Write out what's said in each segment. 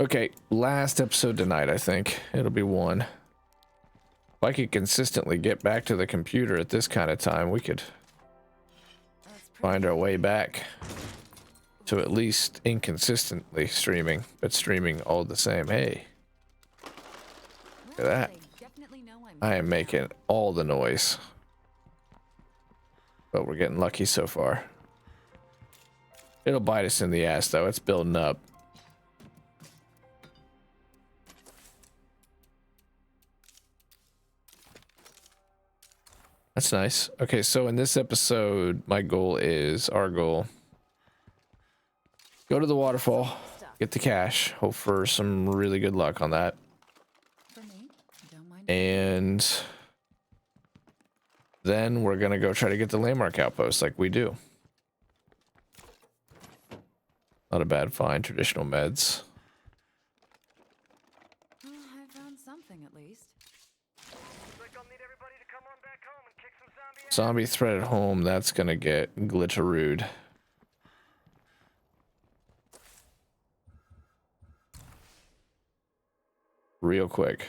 Okay, last episode tonight, I think. It'll be one. If I could consistently get back to the computer at this kind of time, we could find our way back to at least inconsistently streaming, but streaming all the same. Hey, look at that. I am making all the noise. But we're getting lucky so far. It'll bite us in the ass, though. It's building up. That's nice. Okay, so in this episode, my goal is, our goal, go to the waterfall, get the cash, hope for some really good luck on that. And then we're gonna go try to get the landmark outpost like we do. Not a bad find, traditional meds. Well, I found something at least. Zombie threat at home, that's gonna get glitterood. Real quick.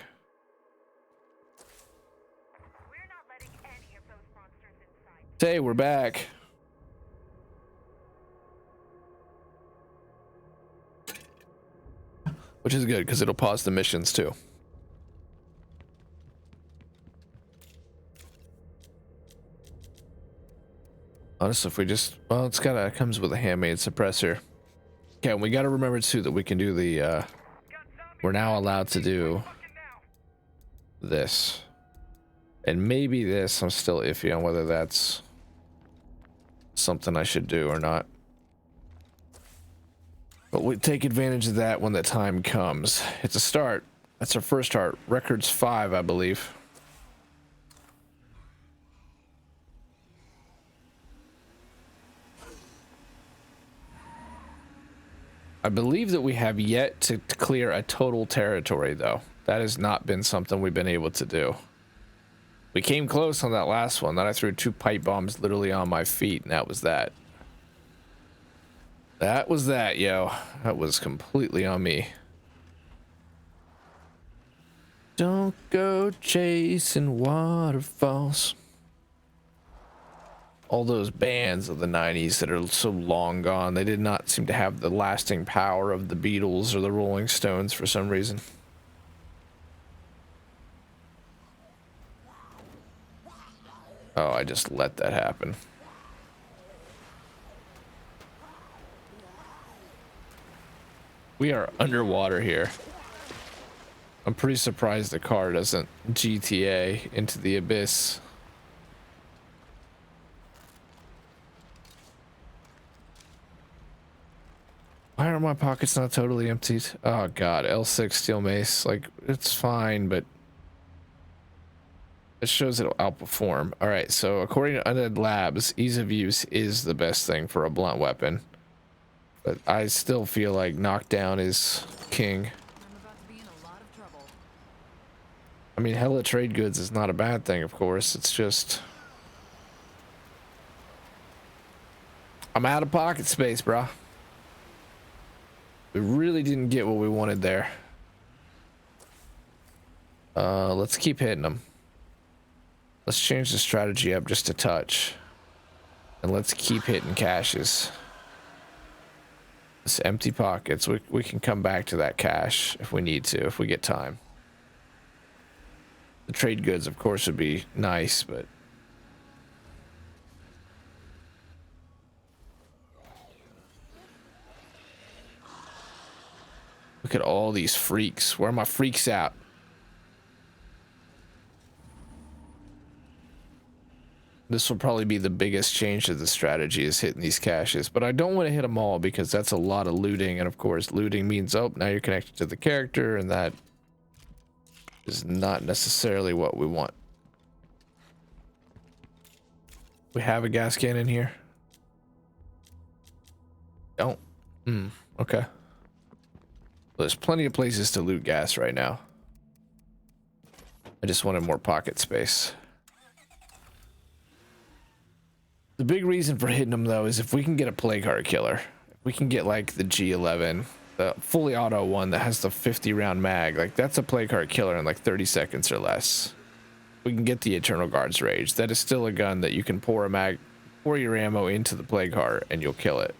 We're not letting any of those monsters inside. Hey, we're back. Which is good because it'll pause the missions too. Honestly, if we just, well, it's gotta, it comes with a handmade suppressor. Okay, and we gotta remember too that we can do the, we're now allowed to do this. And maybe this, I'm still iffy on whether that's something I should do or not. But we take advantage of that when the time comes. It's a start. That's our first start. Record's 5, I believe. I believe that we have yet to clear a total territory, though. That has not been something we've been able to do. We came close on that last one. Then I threw 2 pipe bombs literally on my feet, and that was that. That was that, yo. That was completely on me. Don't go chasing waterfalls. All those bands of the 90s that are so long gone, they did not seem to have the lasting power of the Beatles or the Rolling Stones for some reason. Oh, I just let that happen. We are underwater here. I'm pretty surprised the car doesn't GTA into the abyss. Why are my pockets not totally emptied? Oh god, L6 steel mace. Like, it's fine, but it shows it'll outperform. Alright, so according to Undead Labs, ease of use is the best thing for a blunt weapon. But I still feel like knockdown is king. I'm about to be in a lot of trouble. I mean, hella trade goods is not a bad thing, of course. It's just, I'm out of pocket space, brah. We really didn't get what we wanted there. Let's keep hitting them. Let's change the strategy up just a touch. And let's keep hitting caches. This empty pockets, we can come back to that cache if we need to, if we get time. The trade goods, of course, would be nice, but look at all these freaks. Where are my freaks at? This will probably be the biggest change to the strategy, is hitting these caches, but I don't want to hit them all because that's a lot of looting, and of course looting means, oh, now you're connected to the character, and that is not necessarily what we want. We have a gas can in here. Don't. Okay. Well, there's plenty of places to loot gas right now. I just wanted more pocket space. The big reason for hitting them, though, is if we can get a plague heart killer, if we can get like the G11 the fully auto one that has the 50 round mag, like that's a play card killer in like 30 seconds or less. We can get the Eternal Guard's Rage. That is still a gun that you can pour your ammo into the play card and you'll kill it.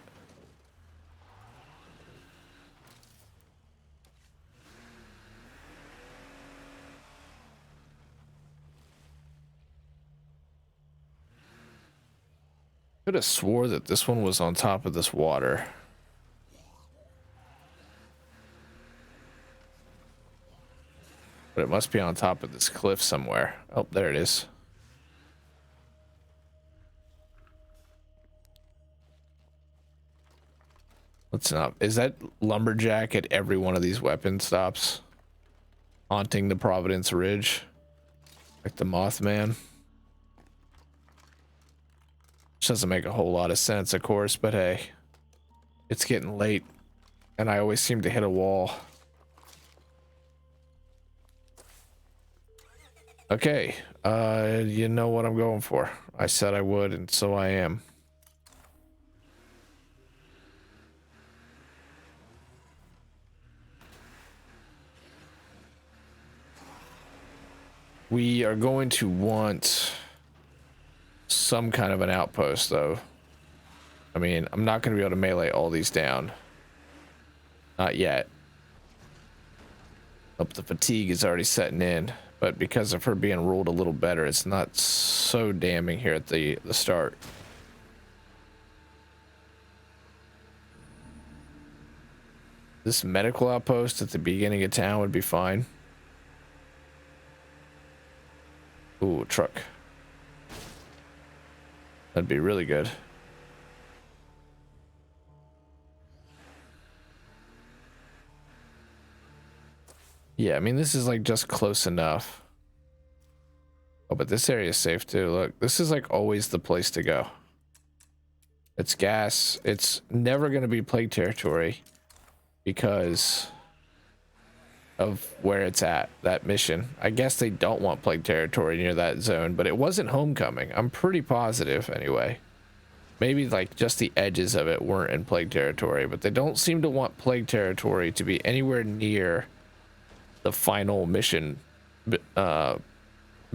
Could have swore that this one was on top of this water. But it must be on top of this cliff somewhere. Oh, there it is. Let's not. Is that lumberjack at every one of these weapon stops? Haunting the Providence Ridge? Like the Mothman? Which doesn't make a whole lot of sense, of course, but hey. It's getting late. And I always seem to hit a wall. Okay, you know what I'm going for. I said I would, and so I am. We are going to want some kind of an outpost, though. I mean, I'm not going to be able to melee all these down. Not yet. Hope the fatigue is already setting in. But because of her being ruled a little better, it's not so damning here at the start. This medical outpost at the beginning of town would be fine. Ooh, a truck. That'd be really good. Yeah, I mean, this is like just close enough. Oh, but this area is safe too. Look, this is like always the place to go. It's gas. It's never going to be plague territory because of where it's at, that mission. I guess they don't want plague territory near that zone, but it wasn't homecoming. I'm pretty positive anyway. Maybe like just the edges of it weren't in plague territory, but they don't seem to want plague territory to be anywhere near the final mission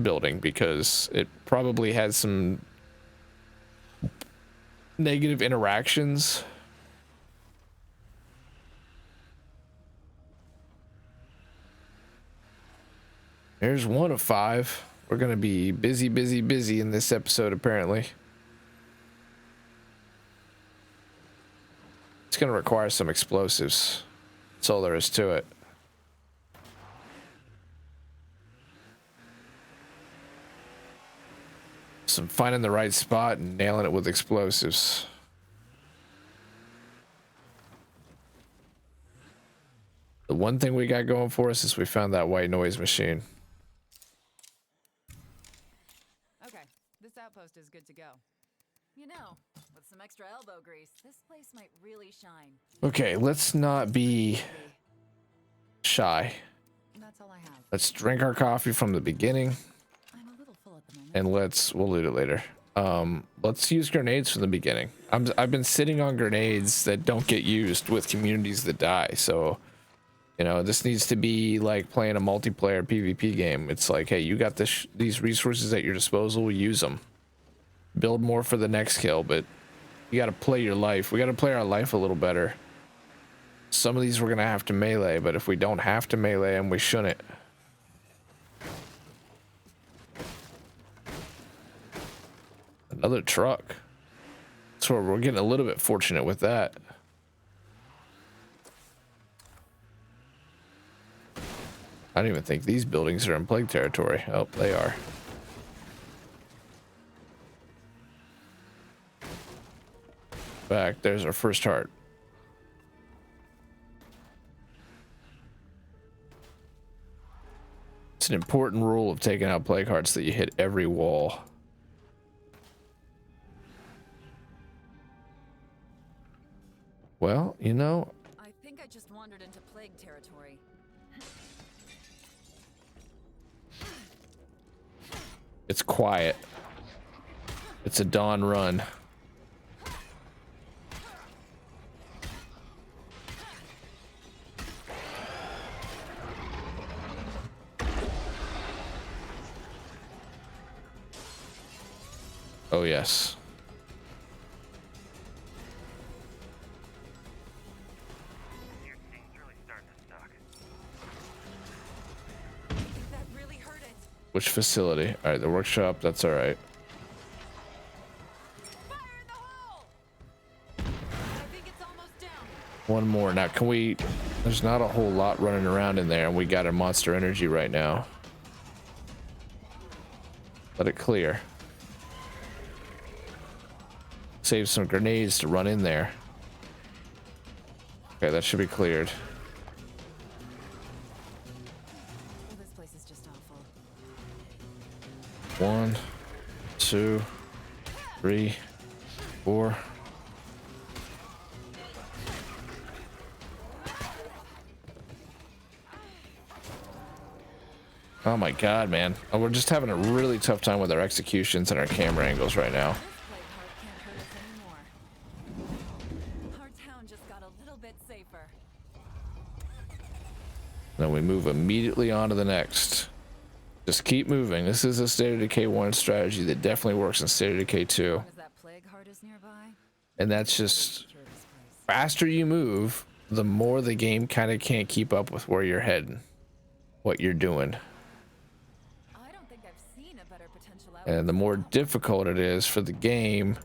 building because it probably has some negative interactions. There's one of 5. We're gonna be busy in this episode apparently. It's gonna require some explosives. That's all there is to it. Some finding the right spot and nailing it with explosives. The one thing we got going for us is we found that white noise machine. Okay, this outpost is good to go. You know, with some extra elbow grease, this place might really shine. Okay, let's not be shy. That's all I have. Let's drink our coffee from the beginning. I'm a little full at the moment. And we'll loot it later. Let's use grenades from the beginning. I've been sitting on grenades that don't get used with communities that die. So, you know, this needs to be like playing a multiplayer PvP game. It's like, hey, you got these resources at your disposal, use them. Build more for the next kill, but you got to play your life. We got to play our life a little better. Some of these we're going to have to melee, but if we don't have to melee them, we shouldn't. Another truck. So we're getting a little bit fortunate with that. I don't even think these buildings are in plague territory. Oh, they are. Back, there's our first heart. It's an important rule of taking out plague hearts that you hit every wall. Well, you know, I think I just wandered into plague territory. it's quiet. It's a dawn run. Oh, yes. Your thing's really starting to suck. That really hurt it. Which facility? All right, the workshop. That's all right. Fire in the hole! I think it's almost down. One more. Now, can we... There's not a whole lot running around in there, and we got a monster energy right now. Let it clear. Save some grenades to run in there. Okay, that should be cleared. Well, this place is just awful. 1, 2, 3, 4. Oh my god, man. Oh, we're just having a really tough time with our executions and our camera angles right now. This plague heart can't hurt us anymore. Our town just got a little bit safer. Then we move immediately on to the next. Just keep moving. This is a State of Decay 1 strategy that definitely works in State of Decay 2. As that plague heart is nearby, And that's just... secure this place. faster you move, the more the game kind of can't keep up with where you're heading. What you're doing. I don't think I've seen a better potential outcome. And the more difficult it is for the game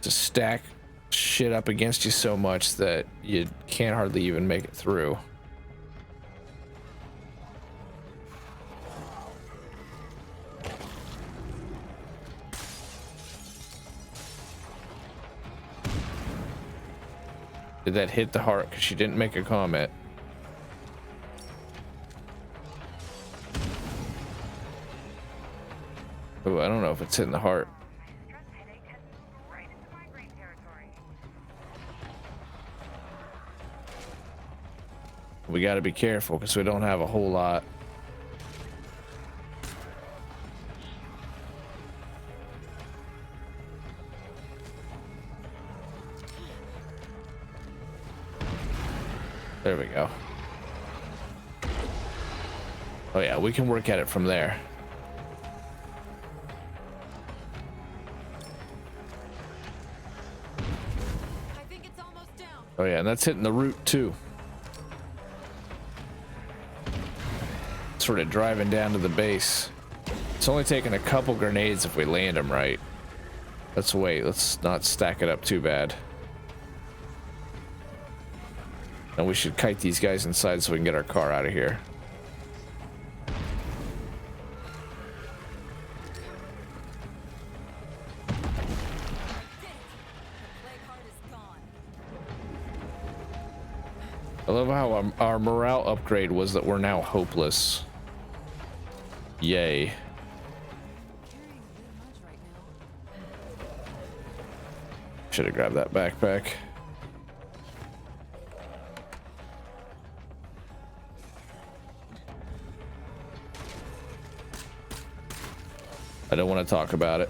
to stack shit up against you so much that you can't hardly even make it through. Did that hit the heart? Because she didn't make a comment. Oh, I don't know if it's hitting the heart. Stress headache has moved right into migraine territory. We got to be careful because we don't have a whole lot. There we go. Oh yeah, we can work at it from there. I think it's almost down. Oh yeah, and that's hitting the root too. Sort of driving down to the base. It's only taking a couple grenades if we land them right. Let's wait. Let's not stack it up too bad. And we should kite these guys inside so we can get our car out of here. Did it. The plague heart is gone. I love how our morale upgrade was that we're now hopeless. Yay. Carrying a bit much right now. Should have grabbed that backpack. I don't want to talk about it.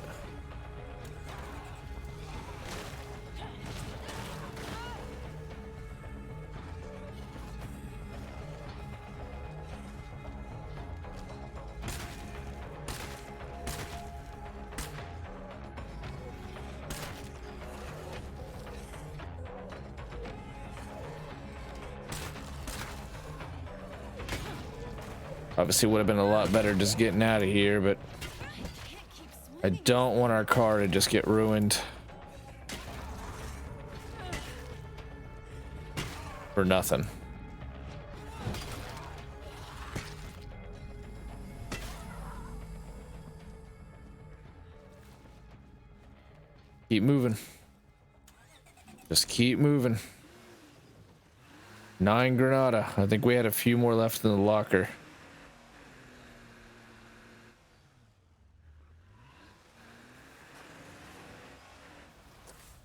Obviously would have been a lot better just getting out of here, but Can't keep I swinging. don't want our car to just get ruined for nothing. Keep moving. Just keep moving. 9 Granada. I think we had a few more left in the locker.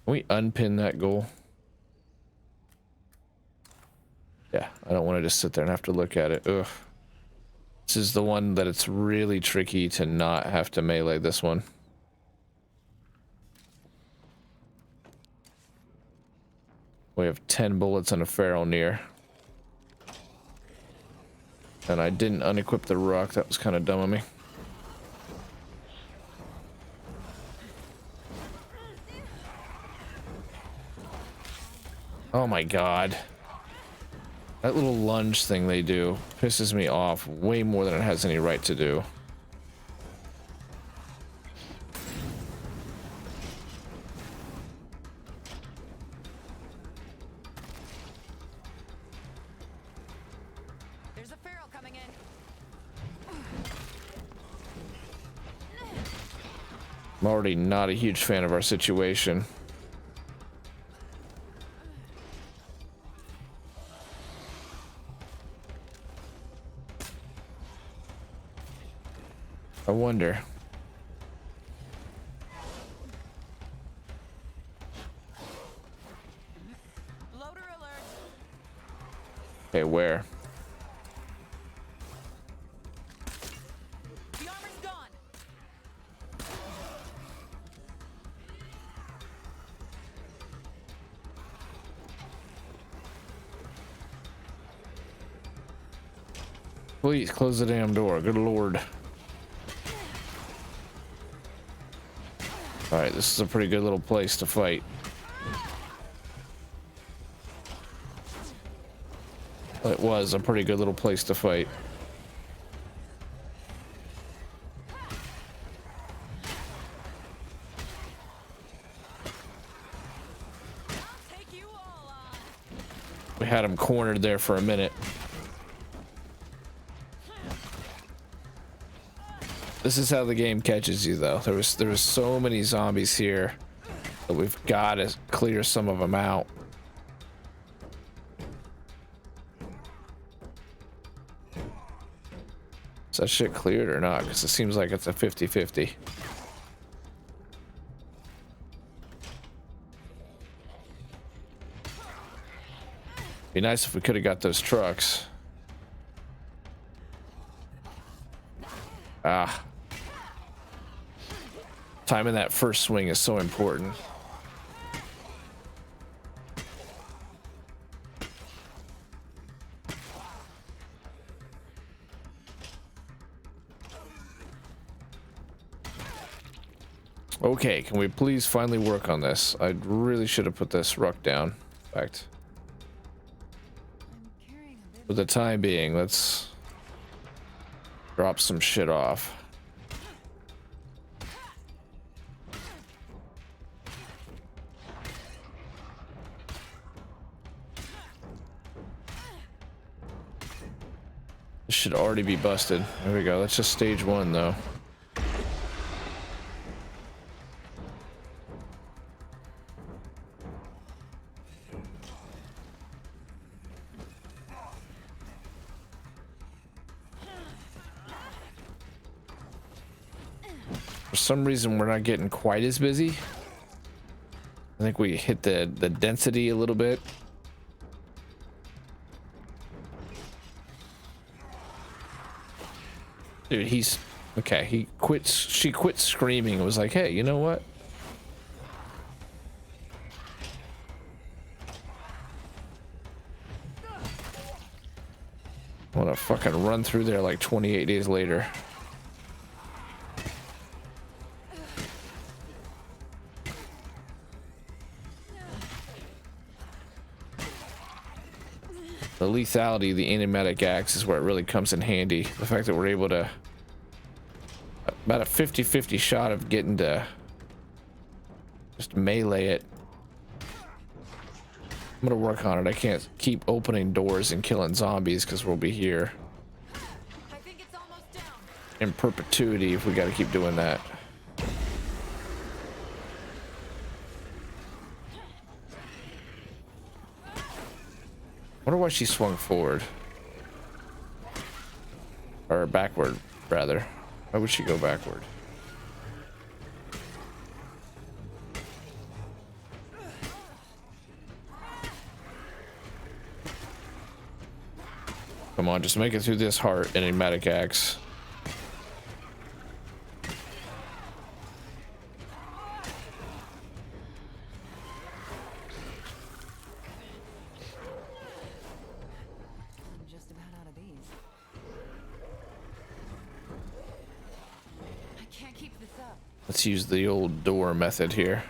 Can we unpin that goal? Yeah, I don't want to just sit there and have to look at it. Ugh. This is the one that it's really tricky to not have to melee this one. We have 10 bullets and a feral near. And I didn't unequip the rock. That was kind of dumb of me. my god. That little lunge thing they do pisses me off way more than it has any right to do. There's a feral coming in. I'm already not a huge fan of our situation. I wonder. Loader alert. Okay, where? The armor's gone. Please close the damn door. Good lord. Alright, this is a pretty good little place to fight. It was a pretty good little place to fight. I'll take you all on. We had him cornered there for a minute. This is how the game catches you, though. There was so many zombies here that we've got to clear some of them out. Is that shit cleared or not? Because it seems like it's a 50-50. Be nice if we could have got those trucks. Ah. Timing that first swing is so important. Okay, can we please finally work on this? I really should have put this ruck down. In fact, I'm carrying a bit. for the time being, let's drop some shit off. This should already be busted. There we go. That's just stage one, though. For some reason, we're not getting quite as busy. I think we hit the density a little bit. Dude, he's okay. He quits. She quit screaming. It was like, hey, you know what? I want to fucking run through there like 28 days later. The lethality of the animatic axe is where it really comes in handy. The fact that we're able to about a 50-50 shot of getting to just melee it. I'm gonna work on it. I can't keep opening doors and killing zombies because we'll be here I think it's almost down. in perpetuity if we got to keep doing that. I wonder why she swung forward or backward, rather. Why would she go backward? Come on, just make it through this heart enigmatic axe. I'm just about out of these. I can't keep this up. Let's use the old door method here.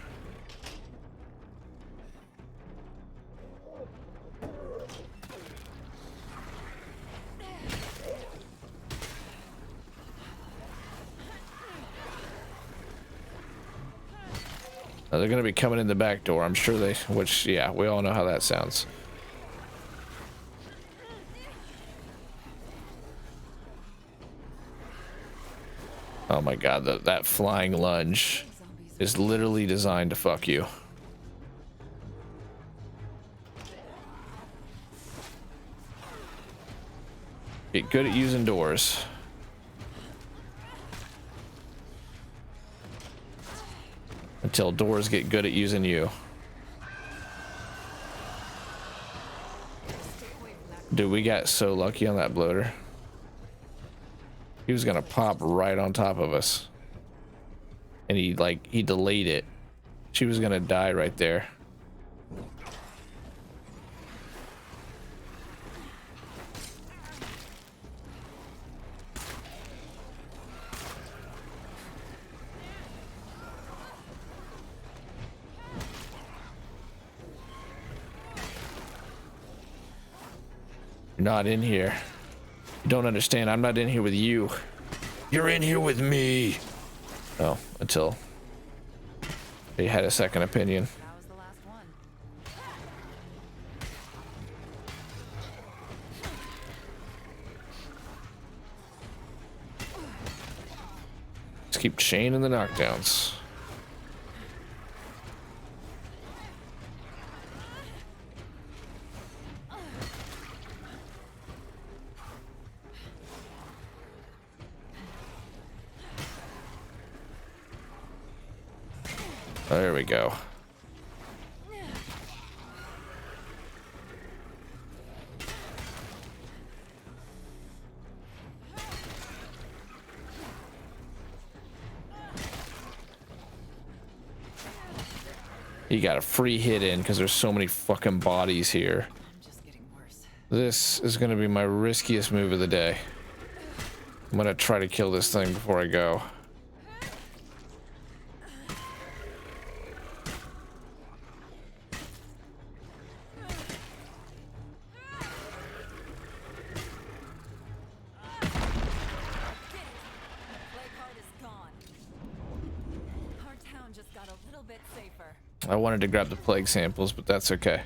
They're gonna be coming in the back door. I'm sure they, which, yeah, we all know how that sounds. Oh my god, that flying lunge is literally designed to fuck you. Get good at using doors. Until doors get good at using you. Dude, we got so lucky on that bloater. He was gonna pop right on top of us. And he delayed it. She was gonna die right there. You're not in here. You don't understand. I'm not in here with you. You're in here with me. Oh, until they had a second opinion. That was the last one. Let's keep chaining the knockdowns. There we go. You got a free hit in because there's so many fucking bodies here. I'm just getting worse. This is going to be my riskiest move of the day. I'm going to try to kill this thing before I go. I wanted to grab the plague samples, but that's okay.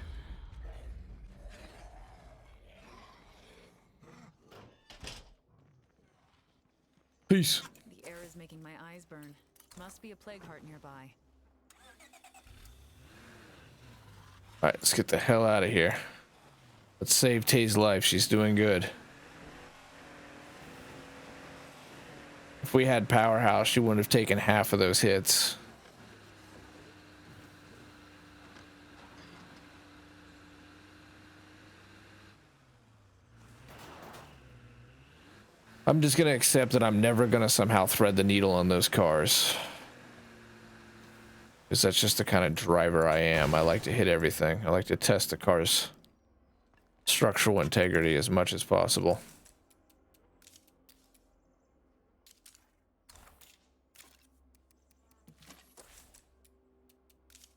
Peace. The air is making my eyes burn. Must be a plague heart nearby. Alright, let's get the hell out of here. Let's save Tay's life. She's doing good. If we had Powerhouse, she wouldn't have taken half of those hits. I'm just going to accept that I'm never going to somehow thread the needle on those cars. Because that's just the kind of driver I am. I like to hit everything. I like to test the car's structural integrity as much as possible.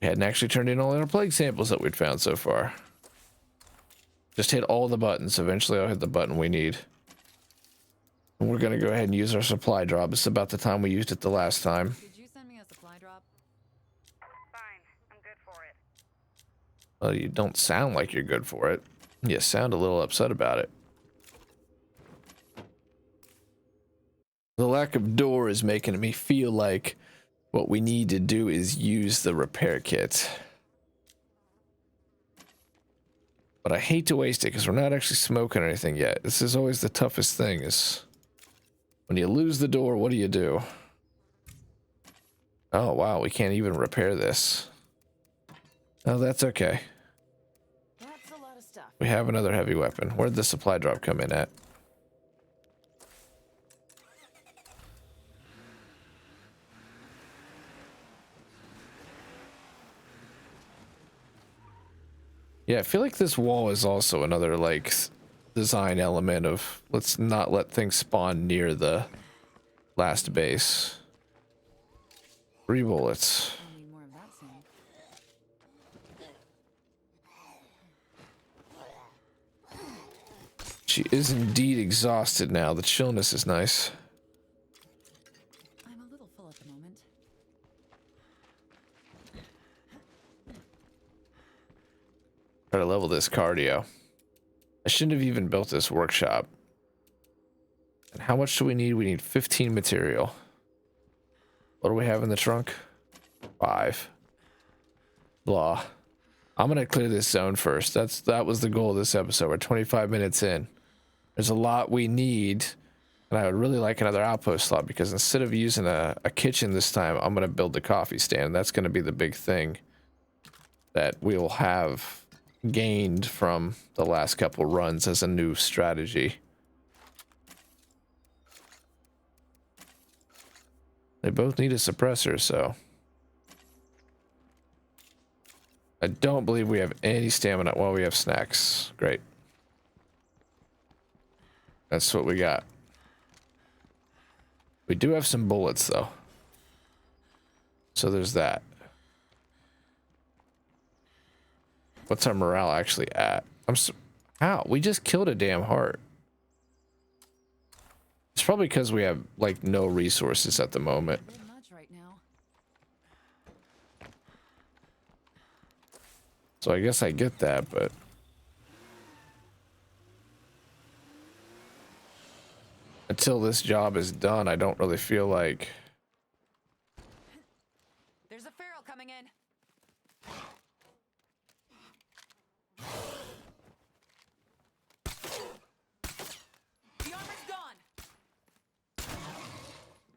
We hadn't actually turned in all our plague samples that we'd found so far. Just hit all the buttons. Eventually I'll hit the button we need. And we're going to go ahead and use our supply drop. It's about the time we used it the last time. Did you send me a supply drop? Fine, I'm good for it. Well, you don't sound like you're good for it. You sound a little upset about it. The lack of door is making me feel like what we need to do is use the repair kit. But I hate to waste it because we're not actually smoking anything yet. This is always the toughest thing is when you lose the door, what do you do? Oh, wow, we can't even repair this. Oh, that's okay. That's a lot of stuff. We have another heavy weapon. Where'd the supply drop come in at? Yeah, I feel like this wall is also another, like, design element of let's not let things spawn near the last base. 3 bullets. I'll need more of that soon. She is indeed exhausted now. The chillness is nice. I'm a little full at the moment. level this cardio. I shouldn't have even built this workshop. And how much do we need? We need 15 material. What do we have in the trunk? 5. Blah. I'm gonna clear this zone first. That was the goal of this episode. We're 25 minutes in. There's a lot we need, and I would really like another outpost slot because instead of using a kitchen this time, I'm gonna build the coffee stand. That's gonna be the big thing that we will have gained from the last couple runs as a new strategy. They both need a suppressor, so I don't believe we have any stamina. Well, we have snacks. Great. That's what we got. We do have some bullets, though. So there's that. What's our morale actually at? Ow, we just killed a damn heart. It's probably because we have, like, no resources at the moment. So I guess I get that, but until this job is done, I don't really feel like... There's a feral coming in. The armor's gone.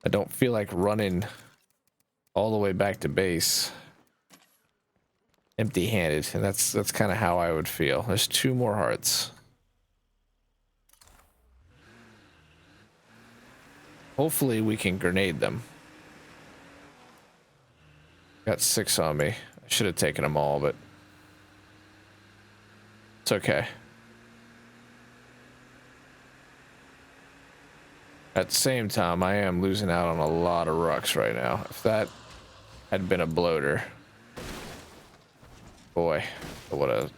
I don't feel like running all the way back to base empty-handed, and that's kind of how I would feel. There's 2 more hearts. Hopefully we can grenade them. Got 6 on me. I should have taken them all, but it's okay. At the same time, I am losing out on a lot of rucks right now. If that had been a bloater, boy, it would have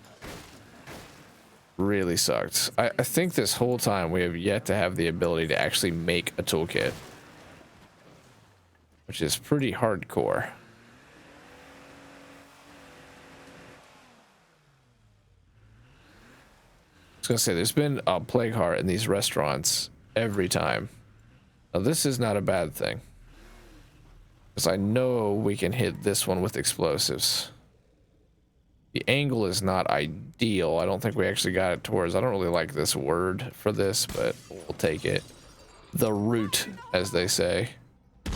really sucked. I think this whole time we have yet to have the ability to actually make a toolkit, which is pretty hardcore. I was gonna say, there's been a plague heart in these restaurants every time. Now this is not a bad thing, because I know we can hit this one with explosives. The angle is not ideal. I don't think we actually got it towards... I don't really like this word for this, but we'll take it. The root, as they say. That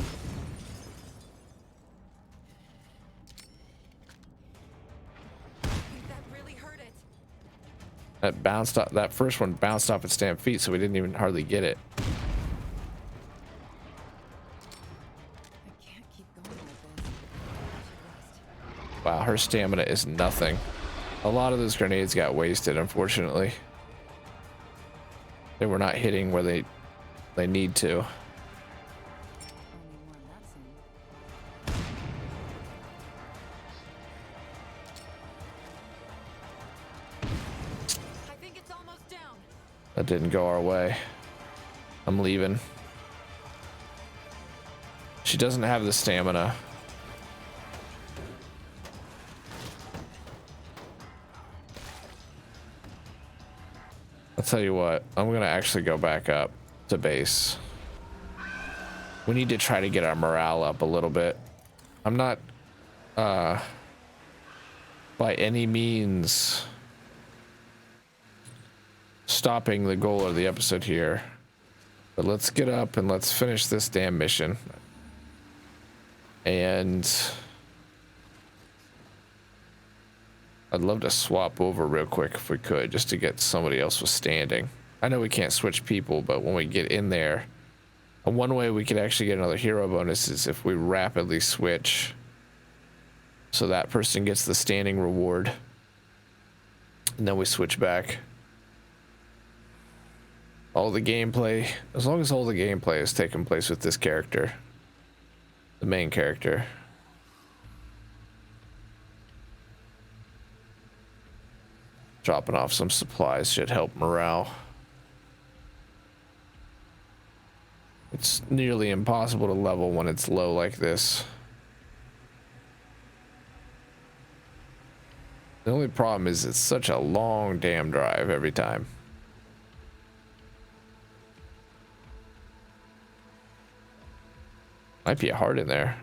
really hurt it. That bounced off... That first one bounced off its damn feet, so we didn't even hardly get it. Wow, her stamina is nothing. A lot of those grenades got wasted, unfortunately. They were not hitting where they need to. I think it's almost down. That didn't go our way. I'm leaving. She doesn't have the stamina. I'll tell you what, I'm gonna actually go back up to base. We need to try to get our morale up a little bit. I'm not by any means stopping the goal of the episode here, but let's get up and let's finish this damn mission. And I'd love to swap over real quick if we could, just to get somebody else withstanding. I know we can't switch people, but when we get in there, one way we could actually get another hero bonus is if we rapidly switch, so that person gets the standing reward, and then we switch back. All the gameplay, as long as all the gameplay is taking place with this character, the main character. Dropping off some supplies should help morale. It's nearly impossible to level when it's low like this. The only problem is it's such a long damn drive every time. Might be a heart in there.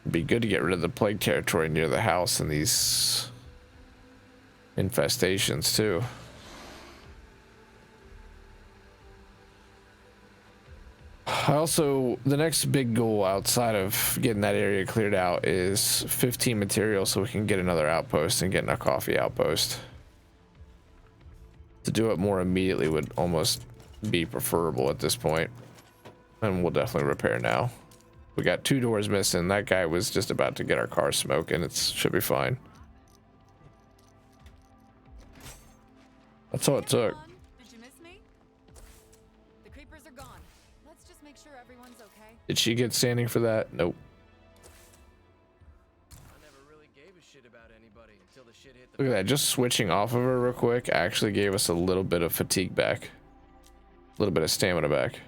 It'd be good to get rid of the plague territory near the house and these infestations too. Also, the next big goal outside of getting that area cleared out is 15 materials so we can get another outpost and get a coffee outpost. To do it more immediately would almost be preferable at this point. And we'll definitely repair now. We got 2 doors missing. That guy was just about to get our car smoking. It should be fine. That's all it took. Did you miss me? The creepers are gone. Let's just make sure everyone's okay. Did she get standing for that? Nope. I never really gave a shit about anybody until the shit hit the Look at that. Just switching off of her real quick actually gave us a little bit of fatigue back. A little bit of stamina back.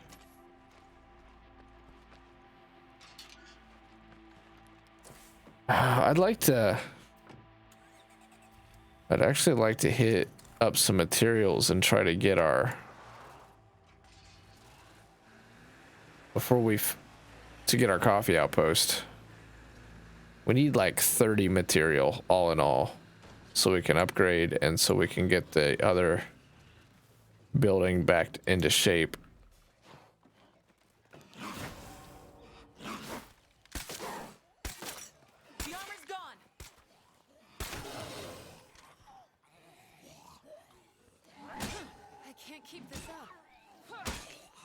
I'd actually like to hit up some materials and try to get our to get our coffee outpost. We need like 30 material all in all so we can upgrade and so we can get the other building back into shape.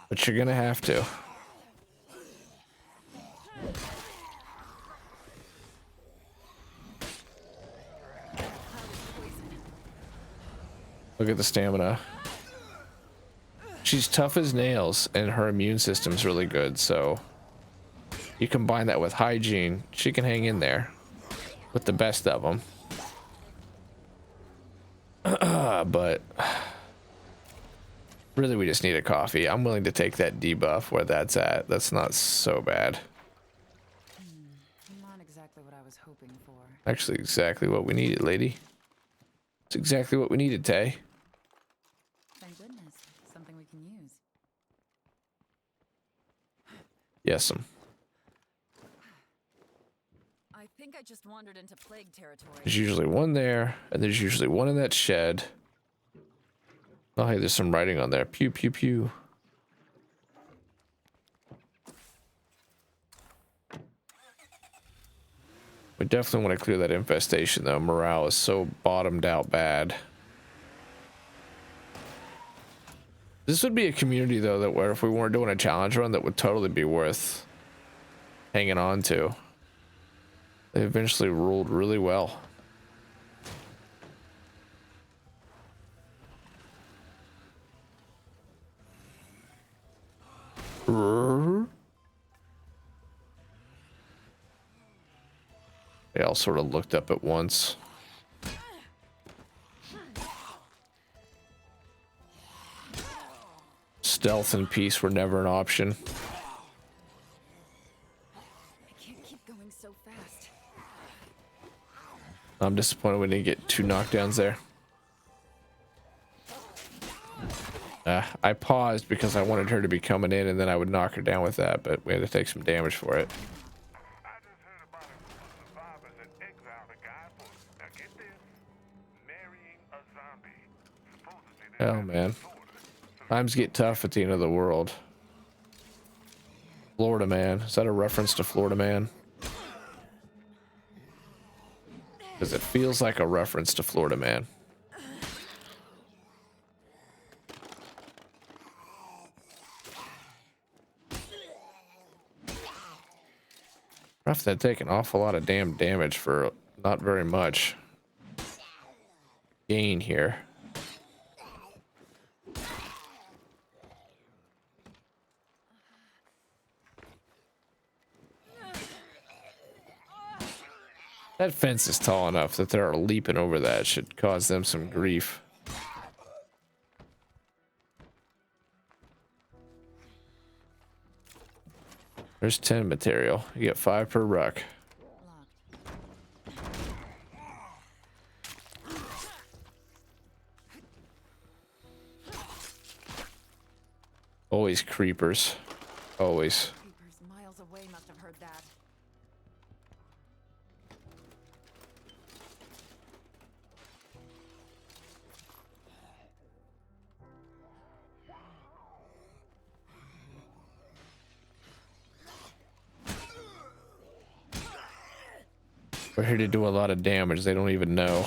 But you're gonna have to. Look at the stamina. She's tough as nails and her immune system's really good, so you combine that with hygiene, she can hang in there with the best of them. But really, we just need a coffee. I'm willing to take that debuff where that's at. That's not so bad. Not exactly what I was hoping for. Actually, exactly what we needed, lady. It's exactly what we needed, Tay. Thank goodness. Something we can use. Yes'm. I think I just wandered into plague territory. There's usually one there, and there's usually one in that shed. Oh, hey, there's some writing on there. Pew, pew, pew. We definitely want to clear that infestation, though. Morale is so bottomed out bad. This would be a community, though, that where if we weren't doing a challenge run, that would totally be worth hanging on to. They eventually ruled really well. They all sort of looked up at once. Stealth and peace were never an option. I can't keep going so fast. I'm disappointed we didn't get 2 knockdowns there. I paused because I wanted her to be coming in and then I would knock her down with that, but we had to take some damage for it. I just heard about a group of survivors that exiled a guy for, now get this, marrying a zombie. Supposedly they Oh have man. disorders. Times get tough at the end of the world. Florida Man. Is that a reference to Florida Man? Because it feels like a reference to Florida Man. Rough, they take an awful lot of damn damage for not very much gain here. That fence is tall enough that they're leaping over that should cause them some grief. There's 10 material. You get 5 per ruck. Locked. Always creepers. Always. Creepers miles away must have heard that. We're here to do a lot of damage. They don't even know.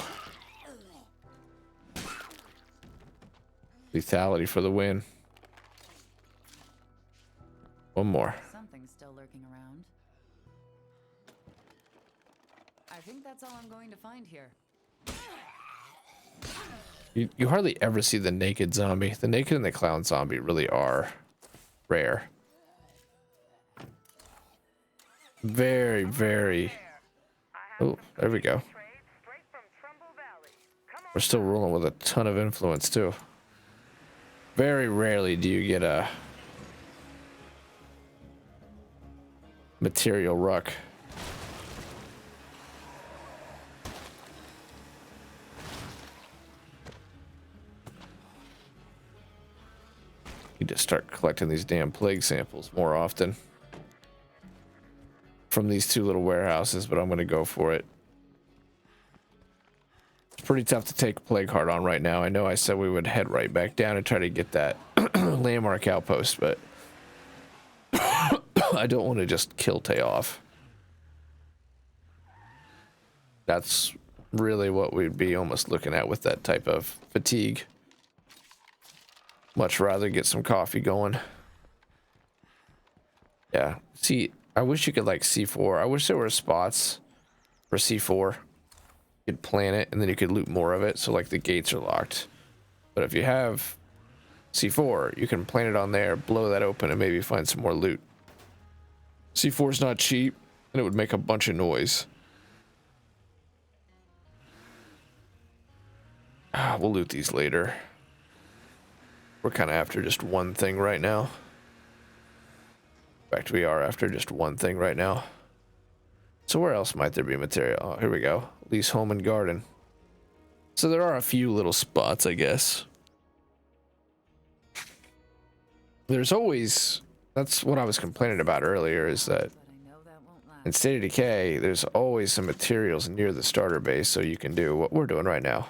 Lethality for the win. One more. Something's still lurking around. I think that's all I'm going to find here. You hardly ever see the naked zombie. The naked and the clown zombie really are rare. Very, very. Oh, there we go. We're still rolling with a ton of influence too. Very rarely do you get a material ruck. Need to start collecting these damn plague samples more often from these two little warehouses, but I'm going to go for it. It's pretty tough to take Plague Heart on right now. I know I said we would head right back down and try to get that landmark outpost, but I don't want to just kill Tay off. That's really what we'd be almost looking at with that type of fatigue. Much rather get some coffee going. Yeah, see, I wish you could like C4. I wish there were spots for C4. You could plant it and then you could loot more of it, so like the gates are locked. But if you have C4, you can plant it on there, blow that open, and maybe find some more loot. C4 is not cheap, and it would make a bunch of noise. We'll loot these later. We're kind of after just one thing right now. In fact, we are after just one thing right now. So where else might there be material? Oh, here we go. Lease home and garden. So there are a few little spots, I guess. There's always... That's what I was complaining about earlier, is that in State of Decay, there's always some materials near the starter base, so you can do what we're doing right now.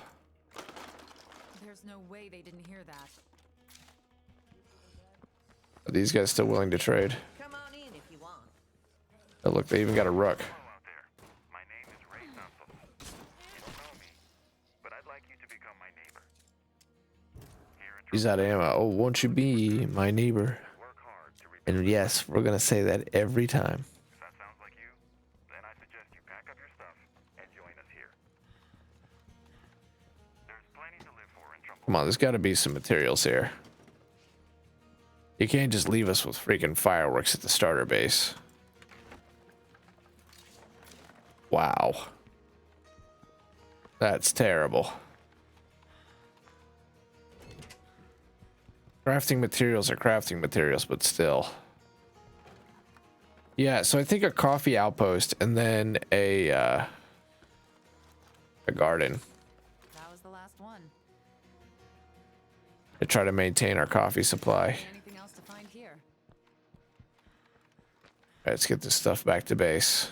There's no way they didn't hear that. Are these guys still willing to trade? Come on in if you want. Oh, look, they even got a ruck. Hello out there. My name is Ray Santos. You don't know me, but I'd like you to become my neighbor. Here in He's out of ammo. Oh, won't you be my neighbor? work hard to reach. And yes, we're gonna say that every time. If that sounds like you, then I suggest you pack up your stuff and join us here. There's plenty to live for in Trumbull. Come on, there's got to be some materials here. You can't just leave us with freaking fireworks at the starter base. Wow. That's terrible. Crafting materials are crafting materials, but still. Yeah, so I think a coffee outpost and then a garden That was the last one. to try to maintain our coffee supply. Anything else to find here? Let's get this stuff back to base.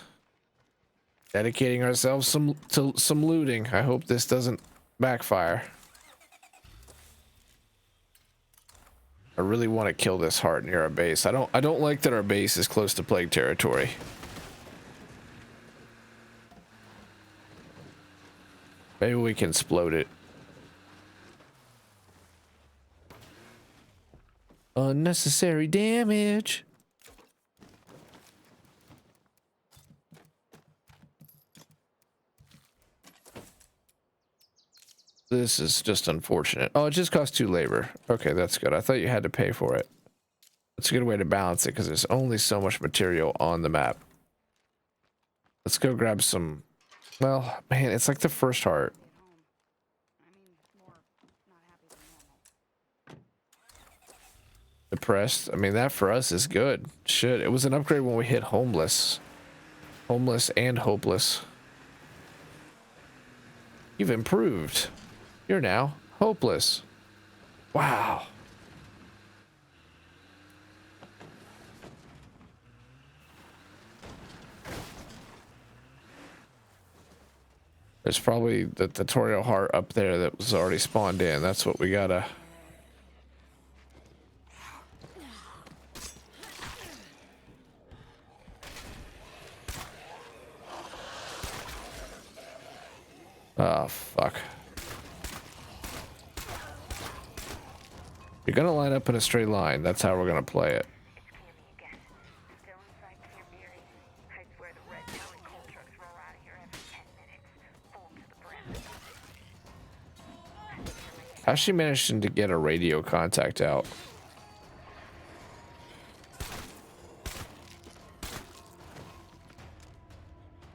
Dedicating ourselves to some looting. I hope this doesn't backfire. I really want to kill this heart near our base. I don't like that our base is close to plague territory. Maybe we can explode it. Unnecessary damage. This is just unfortunate. Oh, it just costs 2 labor. Okay, that's good. I thought you had to pay for it. That's a good way to balance it because there's only so much material on the map. Let's go grab some... Well, man, it's like the first heart. Depressed. I mean, that for us is good. Shit, it was an upgrade when we hit homeless. Homeless and hopeless. You've improved. You're now hopeless. Wow. There's probably the tutorial heart up there that was already spawned in. That's what we gotta. Oh, fuck. You're gonna line up in a straight line. That's how we're gonna play it. It's Cammy again. Still inside Camp Mary. I swear the red Kelly coal trucks roll out of here every 10 minutes. Full to the brim. How's she managing to get a radio contact out?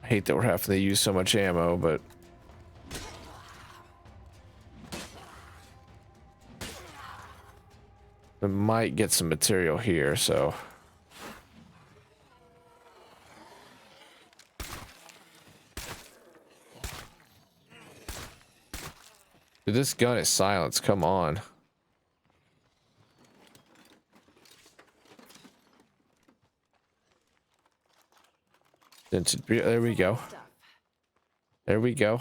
I hate that we're having to use so much ammo, but we might get some material here, so. Dude, this gun is silenced. Come on. There we go. There we go.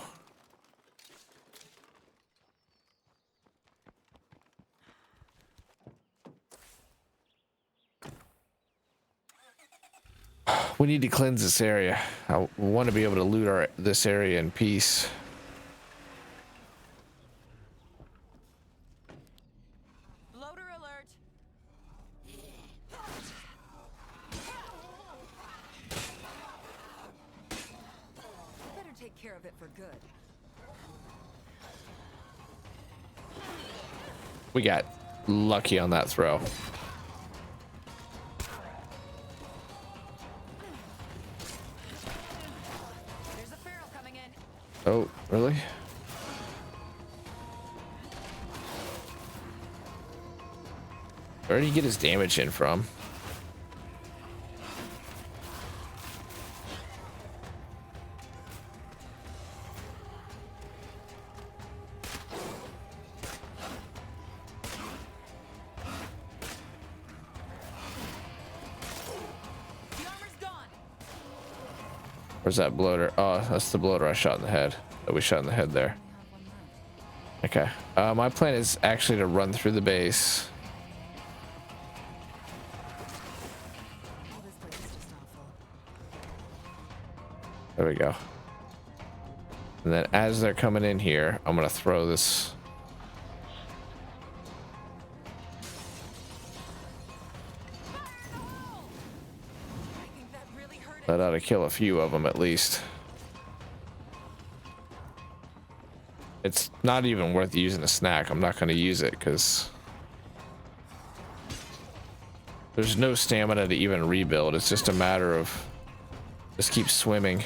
We need to cleanse this area. I want to be able to loot this area in peace. Loader alert. Better take care of it for good. We got lucky on that throw. There's a feral coming in. Oh, really? Where did he get his damage in from? The armor's gone. Where's that bloater? Oh, that's the bloater I shot in the head. That we shot in the head there. Okay. My plan is actually to run through the base. Oh, this place is just awful. There we go. And then as they're coming in here, I'm gonna throw this. I think that really hurt it. That ought to kill a few of them at least. It's not even worth using a snack. I'm not going to use it because there's no stamina to even rebuild. It's just a matter of just keep swimming.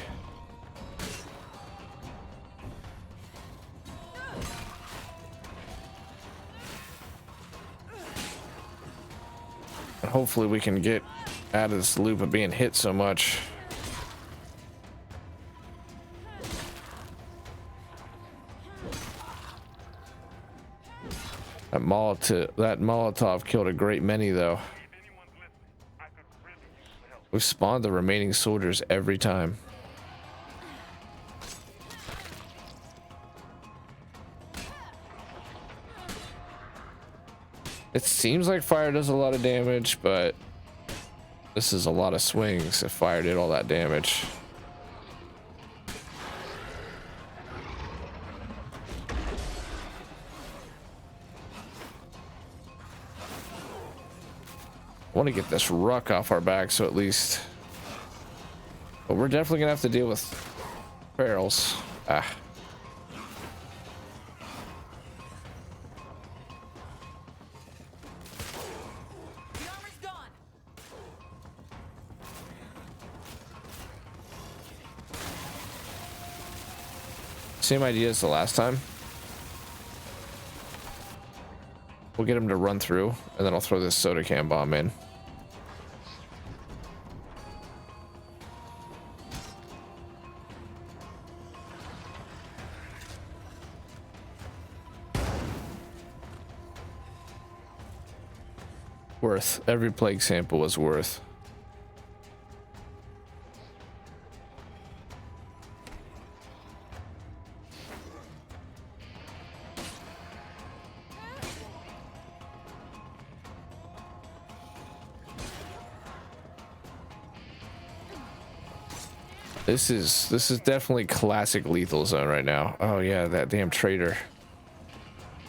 And hopefully we can get out of this loop of being hit so much. That Molotov killed a great many though. If anyone's listening, I could really use some help. We've spawned the remaining soldiers every time. It seems like fire does a lot of damage, but this is a lot of swings if fire did all that damage. I want to get this ruck off our back, so at least. But we're definitely gonna have to deal with barrels. Ah. The armor's gone. Same idea as the last time. We'll get him to run through, and then I'll throw this soda can bomb in. Worth. Every plague sample was worth. This is definitely classic lethal zone right now. Oh yeah, that damn trader.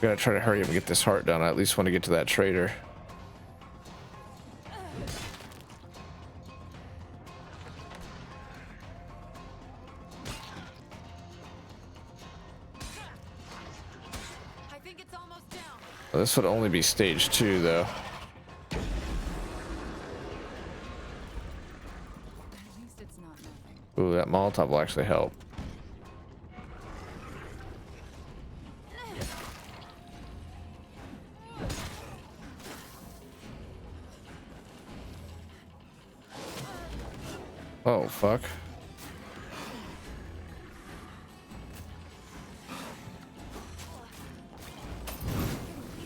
Gotta try to hurry up and get this heart done. I at least want to get to that trader. I think it's almost down. Well, this would only be stage 2 though. At least it's not nothing. Ooh, that Molotov will actually help. Oh, fuck. Beat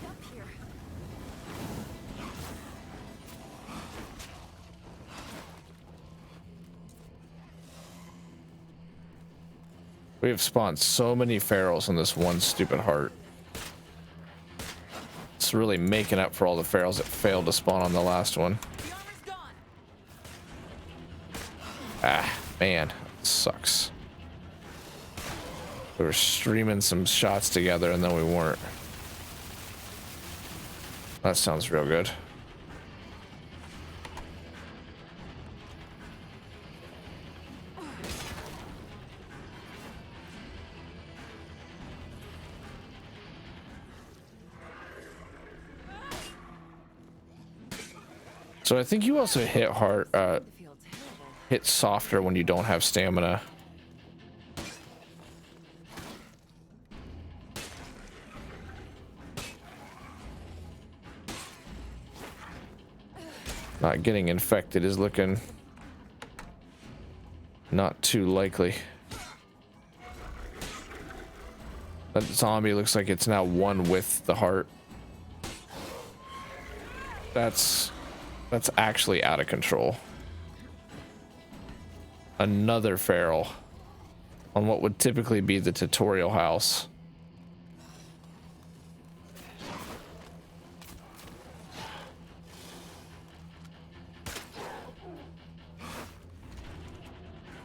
up here. We have spawned so many ferals in this one stupid heart. It's really making up for all the ferals that failed to spawn on the last one. The armor's gone. Ah, man, sucks. We were streaming some shots together and then we weren't. That sounds real good. So I think you also hit hard, I feel terrible. hit softer when you don't have stamina. Not getting infected is looking not too likely. That zombie looks like it's now one with the heart. That's actually out of control. Another feral on what would typically be the tutorial house.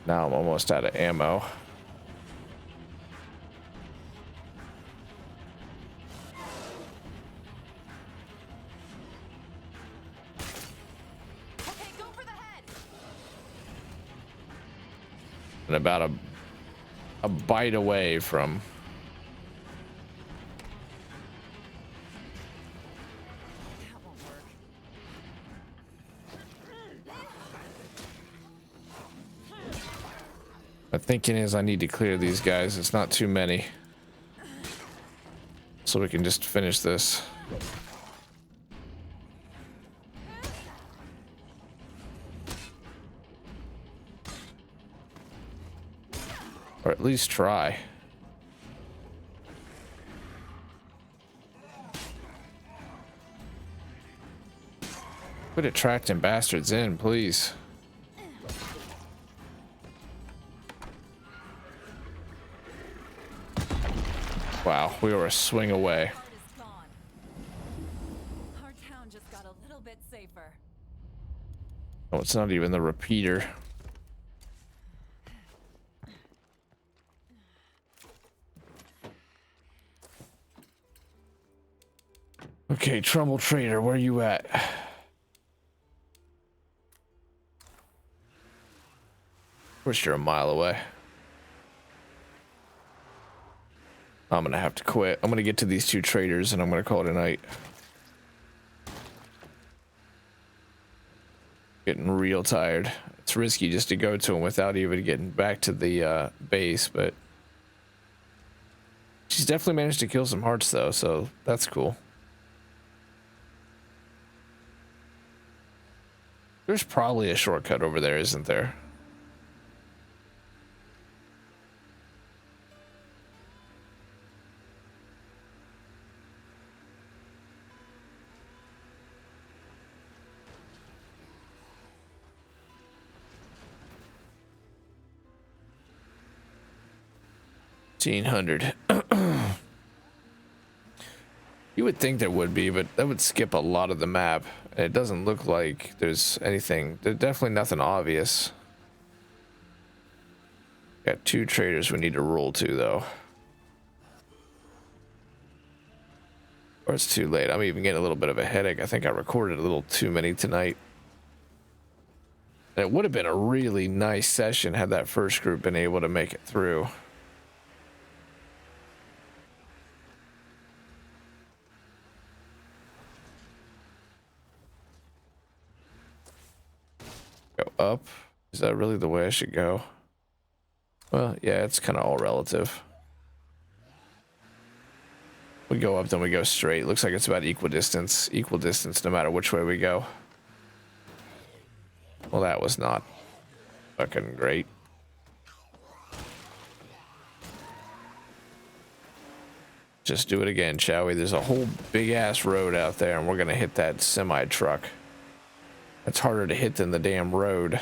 Now I'm almost out of ammo. Okay, go for the head. And about a bite away from That won't work. my thinking is I need to clear these guys. It's not too many. So we can just finish this. Or at least try. Quit attracting bastards in, please. Wow, we were a swing away. Heart is gone. Our town just got a little bit safer. Oh, it's not even the repeater. Okay, Trumbull Trader, where you at? Of course you're a mile away. I'm gonna have to quit. I'm gonna get to these two traders and I'm gonna call it a night. Getting real tired. It's risky just to go to them without even getting back to the base, but she's definitely managed to kill some hearts though, so that's cool. There's probably a shortcut over there, isn't there? $1,500. You would think there would be, but that would skip a lot of the map. And it doesn't look like there's anything. There's definitely nothing obvious. Got 2 traders we need to roll to, though. Or it's too late. I'm even getting a little bit of a headache. I think I recorded a little too many tonight. And it would have been a really nice session had that first group been able to make it through. Go up. Is that really the way I should go? Well, yeah, it's kind of all relative. We go up, then we go straight. Looks like it's about equal distance no matter which way we go. Well, that was not fucking great. Just do it again, shall we? There's a whole big ass road out there, and we're gonna hit that semi truck. It's harder to hit than the damn road.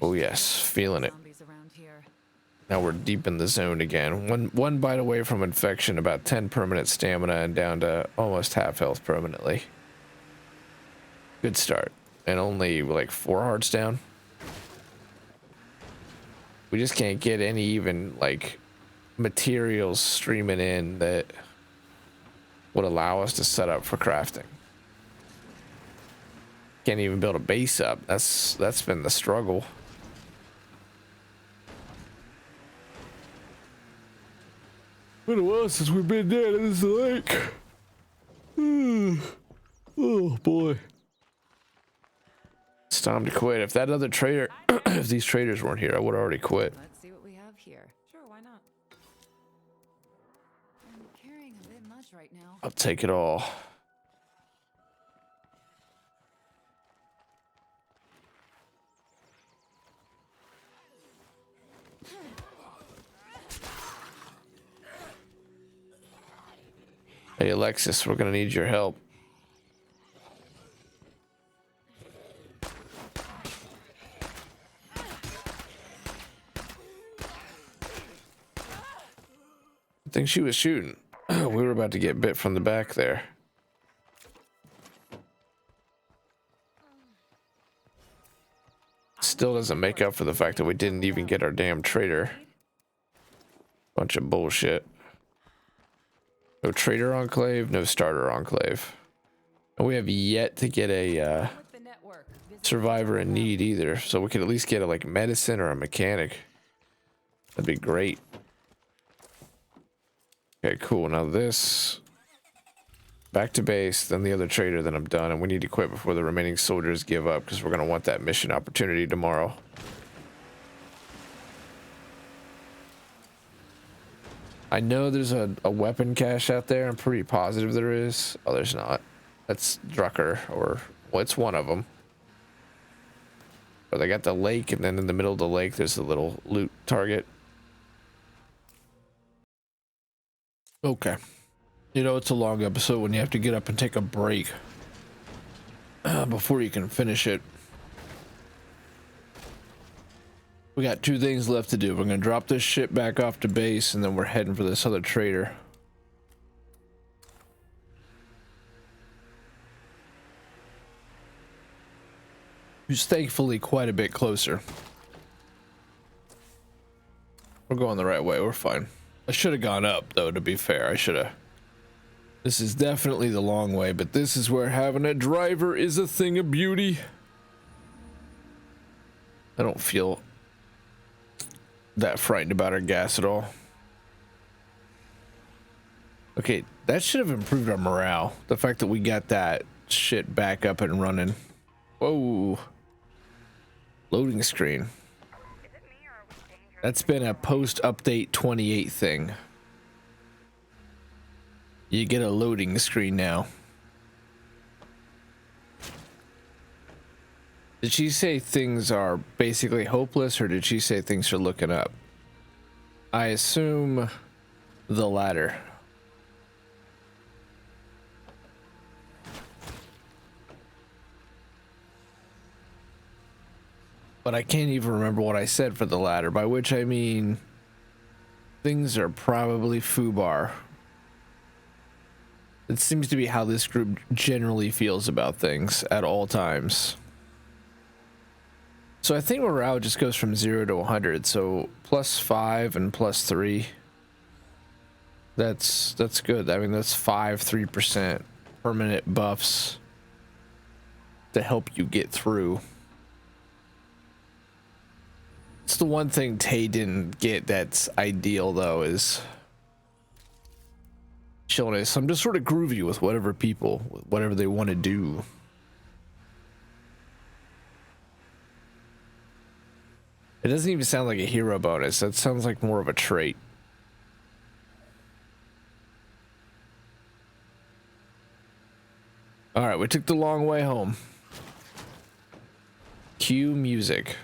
Oh yes, feeling it. Zombies around here. Now we're deep in the zone again. One bite away from infection, about 10 permanent stamina, and down to almost half health permanently. Good start. And only like 4 hearts down. We just can't get any even like materials streaming in that would allow us to set up for crafting. Can't even build a base up. That's been the struggle. Been a while since we've been down in this lake. Oh boy. It's time to quit. If that other trader, if these traders weren't here, I would have already quit. Let's see what we have here. Sure, why not? I'm carrying a bit much right now. I'll take it all. Hey Alexis, we're gonna need your help. I think she was shooting. We were about to get bit from the back there. Still doesn't make up for the fact that we didn't even get our damn trader. Bunch of bullshit. No trader enclave, no starter enclave. And we have yet to get a survivor in need either. So we could at least get a like medicine or a mechanic. That'd be great. Okay, cool. Now this, back to base, then the other trader, then I'm done. And we need to quit before the remaining soldiers give up, because we're going to want that mission opportunity tomorrow. I know there's a weapon cache out there. I'm pretty positive there is. Oh, there's not. That's Drucker, or, well, it's one of them. But they got the lake, and then in the middle of the lake, there's a little loot target. Okay. You know, it's a long episode when you have to get up and take a break before you can finish it. We got 2 things left to do. We're going to drop this shit back off to base, and then we're heading for this other trader. Who's thankfully quite a bit closer. We're going the right way. We're fine. I should have gone up, though, to be fair. I should have. This is definitely the long way, but this is where having a driver is a thing of beauty. I don't feel that frightened about our gas at all. Okay, that should have improved our morale. The fact that we got that shit back up and running. Whoa. Loading screen. That's been a post-update 28 thing. You get a loading screen now. Did she say things are basically hopeless, or did she say things are looking up? I assume the latter. But I can't even remember what I said for the latter, by which I mean things are probably foobar. It seems to be how this group generally feels about things at all times. So I think morale just goes from 0 to 100. So +5 and +3. That's good. I mean, that's 3% permanent buffs to help you get through. It's the one thing Tay didn't get that's ideal though, is chillness. I'm just sort of groovy with whatever they want to do. It doesn't even sound like a hero bonus. That sounds like more of a trait. All right, we took the long way home. Cue music.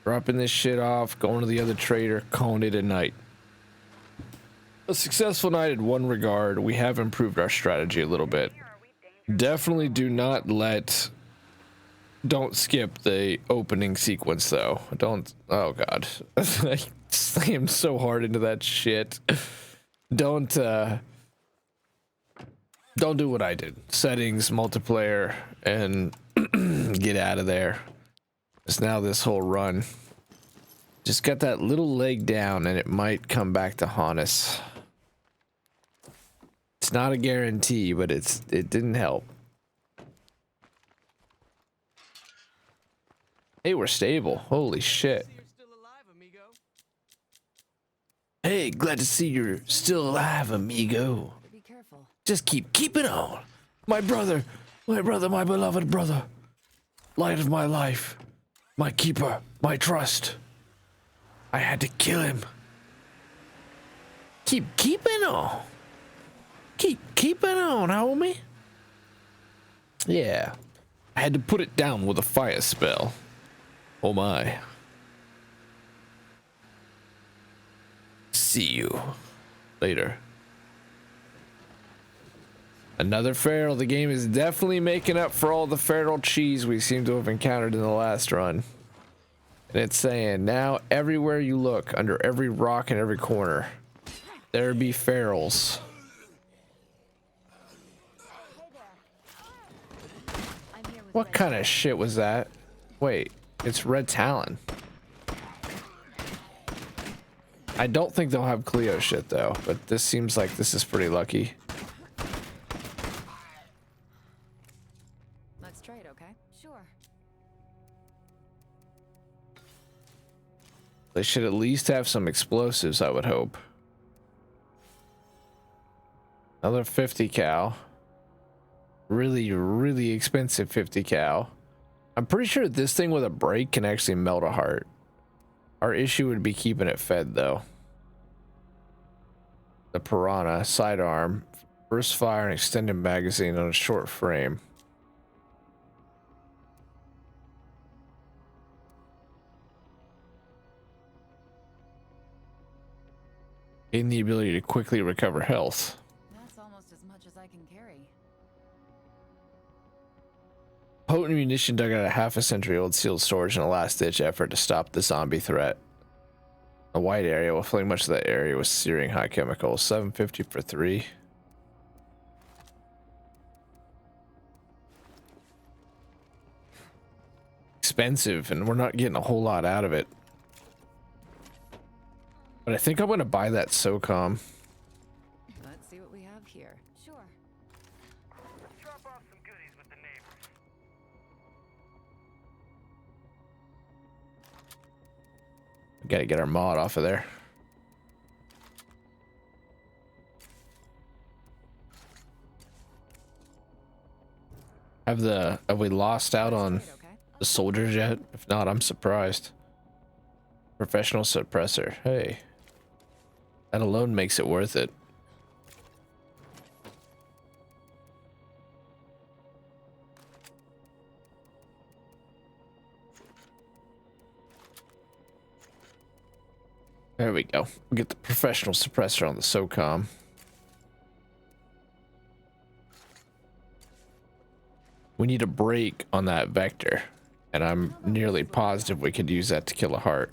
Dropping this shit off, going to the other trader, calling it a night. A successful night in one regard. We have improved our strategy a little bit. Definitely don't skip the opening sequence though. Oh god. I slammed so hard into that shit. Don't do what I did. Settings, multiplayer, and get out of there. It's now this whole run. Just got that little leg down and it might come back to haunt us. It's not a guarantee, but it didn't help. Hey, we're stable. Holy shit. Hey, glad to see you're still alive, amigo. Be careful. Just keep it on. My brother, my beloved brother. Light of my life. My keeper, my trust. I had to kill him. Keep it on. Keep it on, homie. Yeah. I had to put it down with a fire spell. Oh my. See you later. Another feral. The game is definitely making up for all the feral cheese we seem to have encountered in the last run. And it's saying, now everywhere you look, under every rock and every corner, there be ferals. What kind of shit was that? Wait, it's Red Talon. I don't think they'll have Cleo shit though, but this seems like this is pretty lucky. Let's trade, okay? Sure. They should at least have some explosives, I would hope. Another 50 cal. Really expensive 50 cal. I'm pretty sure this thing with a break can actually melt a heart. Our issue would be keeping it fed though. The Piranha sidearm, burst fire and extended magazine on a short frame. Gain the ability to quickly recover health. That's almost as much as I can carry. Potent munition dug out of half a century old sealed storage in a last ditch effort to stop the zombie threat. A wide area will filling much of that area with searing high chemicals. 750 for 3. Expensive, and we're not getting a whole lot out of it. But I think I'm gonna buy that SOCOM. Let's see what we have here. Sure. Let's drop off some goodies with the neighbors. We gotta get our mod off of there. Have we lost out on the soldiers yet? If not, I'm surprised. Professional suppressor. Hey. That alone makes it worth it. There we go. We'll get the professional suppressor on the SOCOM. We need a break on that vector, and I'm nearly positive we could use that to kill a heart.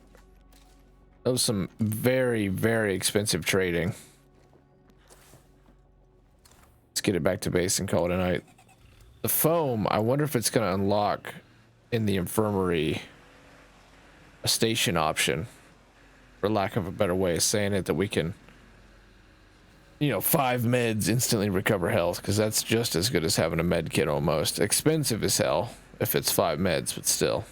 That was some very expensive trading. get it back to base and call it a night. The foam, I wonder if it's going to unlock in the infirmary a station option, for lack of a better way of saying it, that we can, you know, 5 meds instantly recover health, because that's just as good as having a med kit almost. Expensive as hell if it's 5 meds, but still.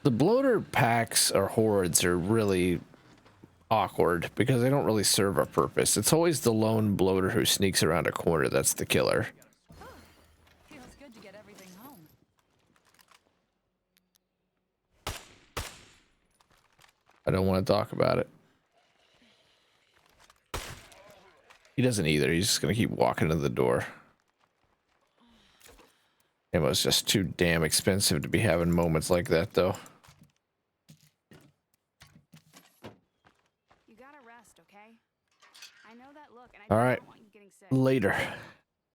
The bloater packs or hordes are really awkward because they don't really serve a purpose. It's always the lone bloater who sneaks around a corner that's the killer. Feels good to get everything home. I don't want to talk about it. He doesn't either. He's just going to keep walking to the door. Ammo's just too damn expensive to be having moments like that, though. You gotta rest, okay? I know that look, and I All don't right. want you getting sick. Later.